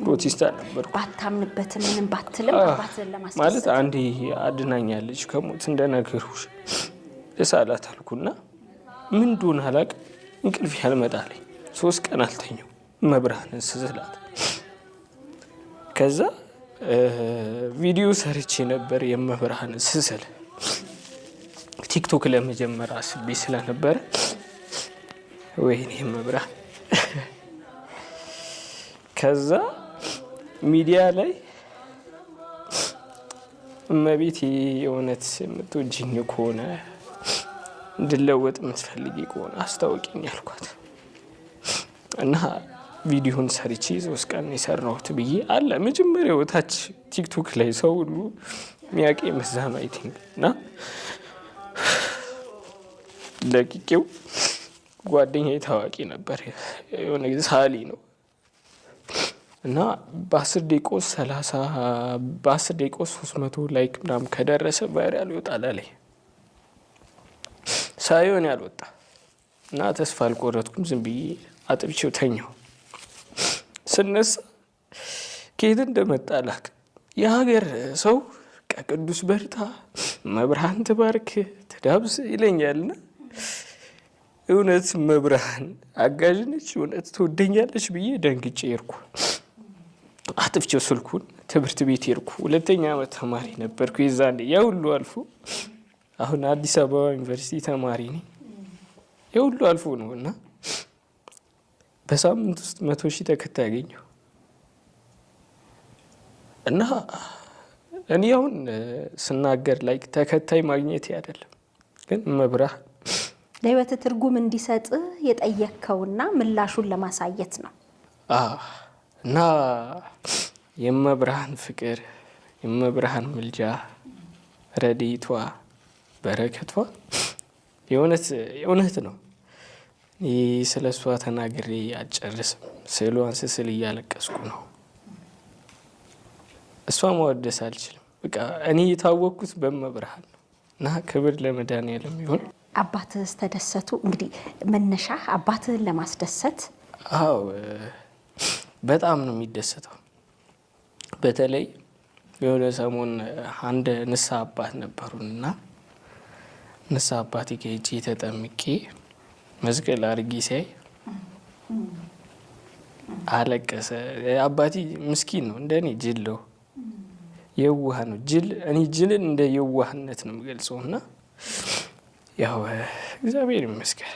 ፕሮቴስታንት ነበርኩ። ባታምንበትም ምንም ባትልም አባትህን ለማስደሰት ማለት አንዴ አድናኛለች ከሞት እንደነገርኩሽ እሳላት አልኩና ምን እንደሆነ አላውቅም እንቅልፍ ያልመጣልኝ 3 ቀን አልተኛው መብራንን ስስላት። ከዛ ቪዲዮ ሰርቼ ነበር የመብራንን ስስል ቲክቶክ ለመጀመር አስቤ ስለነበረ ወይኔ መብራን ከዛ ሚዲያ ላይ እመቤቴ የእውነት የምትወጂኝ ከሆነ እንድለወጥ የምትፈልጊ ከሆነ አስታውቂኝ አልኳት እና ቪዲዮን ሰርቼ 3 ቀን የሰራሁት ብዬ አለ መጀመሪያው ታች ቲክቶክ ላይ ሰው ሁሉ የሚያውቅ መዛም አይ ቲንክ እና ለቂቄው ጓደኛዬ ታዋቂ ነበር የሆነ ጊዜ ሳሊ ነው እና በ10 ደቂቃ 300 ላይክ ምናምን ከደረሰ ቫይራል ይወጣል አለኝ። ሳይሆን ያልወጣ እና ተስፋ አልቆረጥኩም። ዝም ብዬ አጥብቼው ተኛው። ስነሳ ከየት እንደመጣ አላውቅም። የሀገር ሰው ቅዱስ በርታ መብርሃን ትባርክ ትዳብስ ይለኛልና እውነት መብርሃን አጋዥ ነች፣ እውነት ትወደኛለች ብዬ ደንግጬ ሄድኩ። አጥፍቼው ስልኩን ትምህርት ቤት ሄድኩ። 2ኛ ዓመት ተማሪ ነበርኩ የዛኔ። ያ ሁሉ አልፎ አሁን አዲስ አበባ ዩኒቨርሲቲ ተማሪ ነኝ። ያ ሁሉ አልፎ ነው እና በሳምንት ውስጥ 100,000 ተከታይ አገኘሁ እና እኔ አሁን ስናገር ላይ ተከታይ ማግኘት አይደለም ግን መብርሃን ለህይወት ትርጉም እንዲሰጥ የጠየከውና ምላሹን ለማሳየት ነው። እና የመብርሃን ፍቅር የመብርሃን ምልጃ ረድኤቷ በረከቷ የእውነት ነው። ስለሷ ተናግሬ አልጨርስም። ስዕሏን ስስል እያለቀስኩ ነው። እሷ ማወደስ አልችልም። በቃ እኔ የታወቅኩት በመብርሃን ነው እና ክብር ለመድኃኒዓለም ይሁን። አባትህ ተደሰቱ። እንግዲህ መነሻ አባትህን ለማስደሰት አዎ በጣም ነው የሚደሰተው። በተለይ የሆነ ሰሞን አንድ ንስሐ አባት ነበሩና ንስሐ አባቴ ከእጄ ተጠምቄ መስቀል አድርጌ ሲያይ አለቀሰ። አባቴ ምስኪን ነው፣ እንደኔ ጅል ነው፣ የዋህ ነው። እኔ ጅልን እንደ የዋህነት ነው የምገልጸውና ያው እግዚአብሔር ይመስገን።